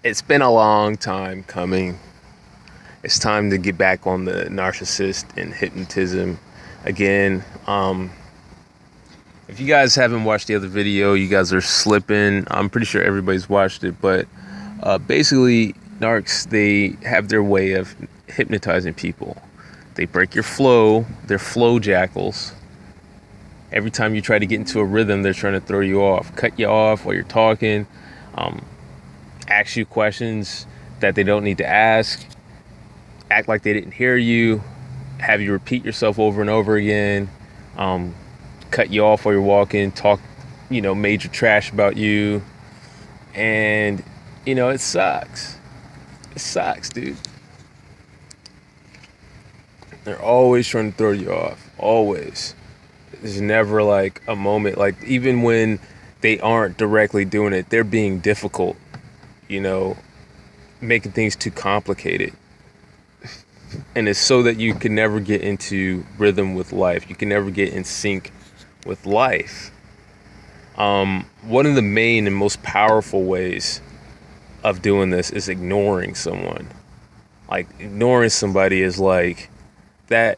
It's been a long time coming. It's time to get back on the narcissist and hypnotism again. If you guys haven't watched the other video, you guys are slipping. I'm pretty sure everybody's watched it, but basically, narcs, they have their way of hypnotizing people. They break your flow. They're flow jackals. Every time you try to get into a rhythm, they're trying to throw you off, cut you off while you're talking, ask you questions that they don't need to ask, act like they didn't hear you, have you repeat yourself over and over again, cut you off while you're walking, talk, major trash about you. And, it sucks. It sucks, dude. They're always trying to throw you off. Always. There's never like a moment, like even when they aren't directly doing it, they're being difficult, making things too complicated. And it's so that you can never get into rhythm with life. You can never get in sync with life. One of the main and most powerful ways of doing this is ignoring someone. Like ignoring somebody is like that.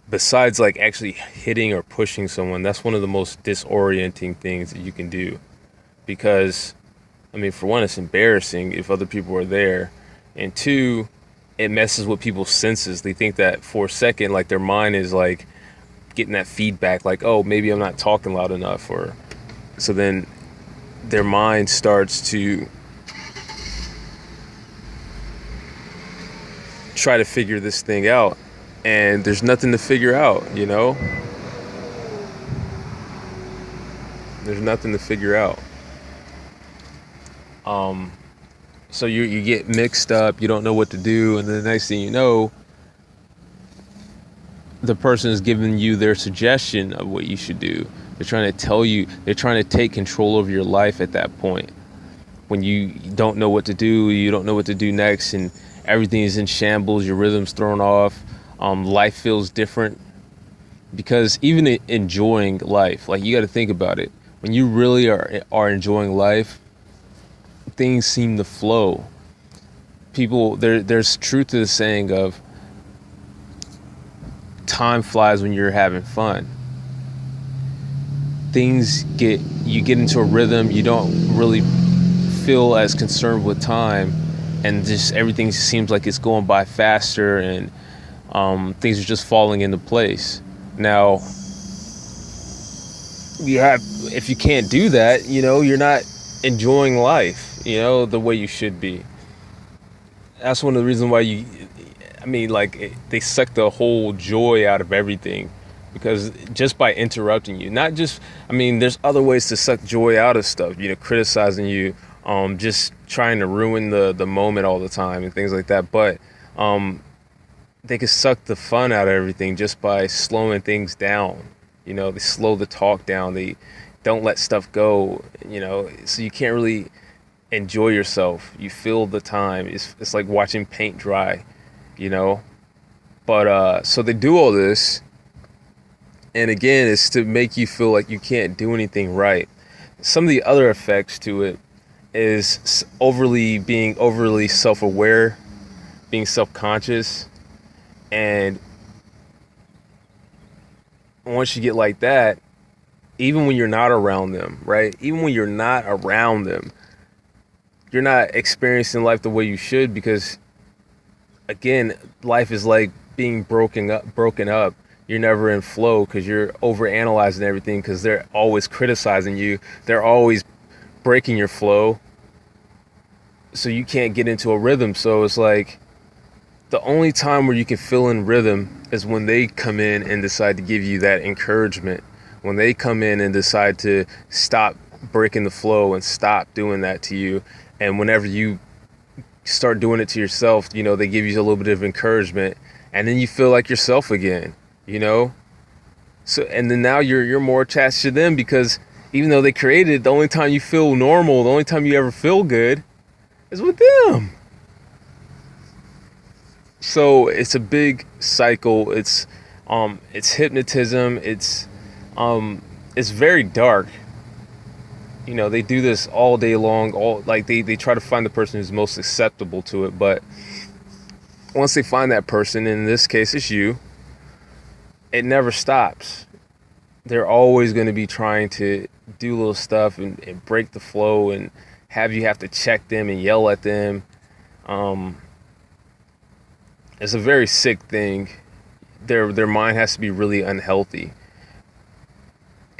Besides like actually hitting or pushing someone, that's one of the most disorienting things that you can do. Because, for one, it's embarrassing if other people are there. And two, it messes with people's senses. They think that for a second, like their mind is like getting that feedback, like, oh, maybe I'm not talking loud enough. Or so then their mind starts to try to figure this thing out. And there's nothing to figure out, There's nothing to figure out. So you get mixed up, you don't know what to do, and then the next thing you know, the person is giving you their suggestion of what you should do. They're trying to tell you, they're trying to take control of your life at that point. When you don't know what to do, you don't know what to do next, and everything is in shambles, your rhythm's thrown off. Life feels different, because even enjoying life, like you got to think about it. When you really are enjoying life, things seem to flow. There's truth to the saying of time flies when you're having fun. You get into a rhythm, you don't really feel as concerned with time, and just everything seems like it's going by faster, and things are just falling into place. Now, if you can't do that, you're not enjoying life, the way you should be. That's one of the reasons why they suck the whole joy out of everything, because just by interrupting you, not just, there's other ways to suck joy out of stuff, criticizing you, just trying to ruin the moment all the time and things like that. But, they can suck the fun out of everything just by slowing things down. They slow the talk down. They don't let stuff go, so you can't really enjoy yourself. You feel the time. It's like watching paint dry, But so they do all this. And again, it's to make you feel like you can't do anything right. Some of the other effects to it is being overly self-aware, being self-conscious. And once you get like that, even when you're not around them, right? Even when you're not around them, you're not experiencing life the way you should, because again, life is like being broken up. You're never in flow because you're overanalyzing everything, because they're always criticizing you. They're always breaking your flow. So you can't get into a rhythm. So it's like, the only time where you can feel in rhythm is when they come in and decide to give you that encouragement. When they come in and decide to stop breaking the flow and stop doing that to you. And whenever you start doing it to yourself, they give you a little bit of encouragement, and then you feel like yourself again, So, and then now you're more attached to them, because even though they created it, the only time you feel normal, the only time you ever feel good is with them. So it's a big cycle. It's hypnotism. It's very dark. They do this all day long, all like they try to find the person who's most acceptable to it, but once they find that person, in this case it's you, it never stops. They're always going to be trying to do little stuff and break the flow and you have to check them and yell at them. It's a very sick thing. Their mind has to be really unhealthy.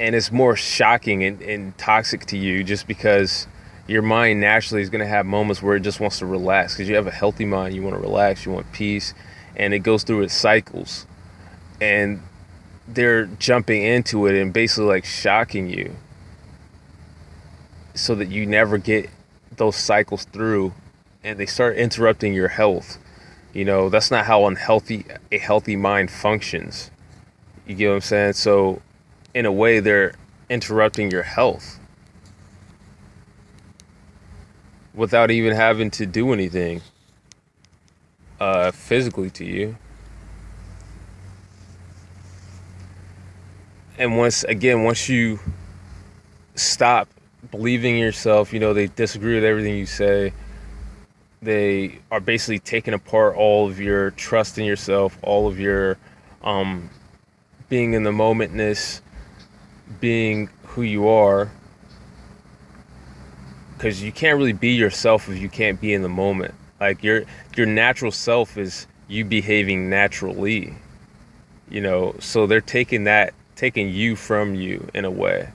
And it's more shocking and toxic to you just because your mind naturally is going to have moments where it just wants to relax. Because you have a healthy mind, you want to relax, you want peace, and it goes through its cycles. And they're jumping into it and basically like shocking you so that you never get those cycles through, and they start interrupting your health. That's not how a healthy mind functions. You get what I'm saying? So in a way, they're interrupting your health without even having to do anything physically to you. And once you stop believing in yourself, they disagree with everything you say. They are basically taking apart all of your trust in yourself, all of your being in the momentness, being who you are. Because you can't really be yourself if you can't be in the moment. Like your natural self is you behaving naturally. So they're taking you from you in a way,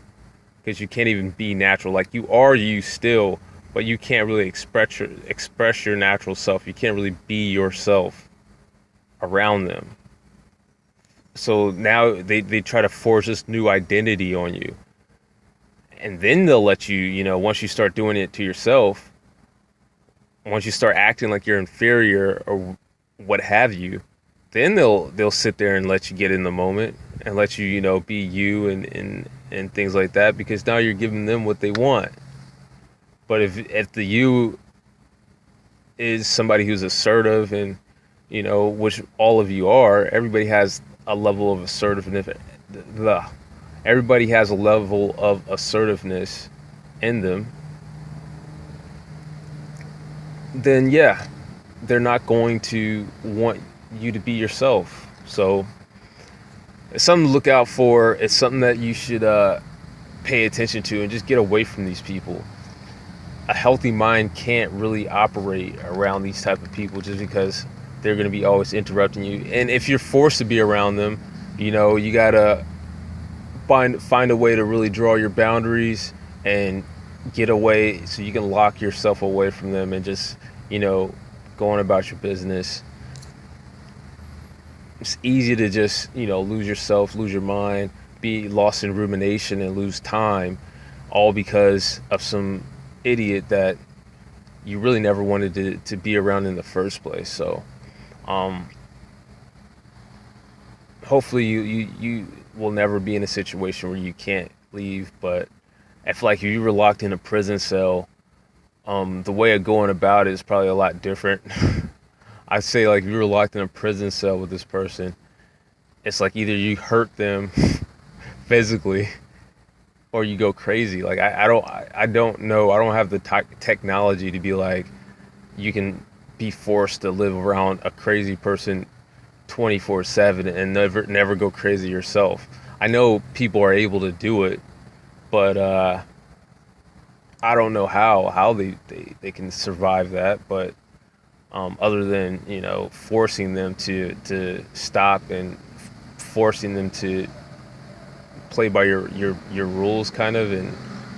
because you can't even be natural. Like you are you still, but you can't really express your natural self. You can't really be yourself around them. So now they try to force this new identity on you, and then they'll let you, once you start doing it to yourself, once you start acting like you're inferior or what have you, then they'll sit there and let you get in the moment and let you, be you and things like that, because now you're giving them what they want. But if the you is somebody who's assertive and, which all of you are, everybody has a level of assertiveness. Everybody has a level of assertiveness in them. Then yeah, they're not going to want you to be yourself. So it's something to look out for. It's something that you should pay attention to and just get away from these people. A healthy mind can't really operate around these type of people just because they're going to be always interrupting you. And if you're forced to be around them, you gotta find a way to really draw your boundaries and get away, so you can lock yourself away from them and just, go on about your business. It's easy to just, lose yourself, lose your mind, be lost in rumination and lose time, all because of some idiot that you really never wanted to be around in the first place. So hopefully you will never be in a situation where you can't leave. But I feel like if you were locked in a prison cell, the way of going about it is probably a lot different. I'd say, like, if you were locked in a prison cell with this person, it's like either you hurt them physically or you go crazy. Like I don't know. I don't have the technology to be like, you can be forced to live around a crazy person 24/7 and never go crazy yourself. I know people are able to do it, but I don't know how they can survive that. But other than forcing them to stop and forcing them to play by your rules, kind of, and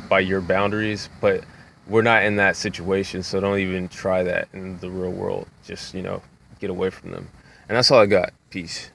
by your boundaries. But we're not in that situation, so don't even try that in the real world. Just get away from them. And that's all I got. Peace.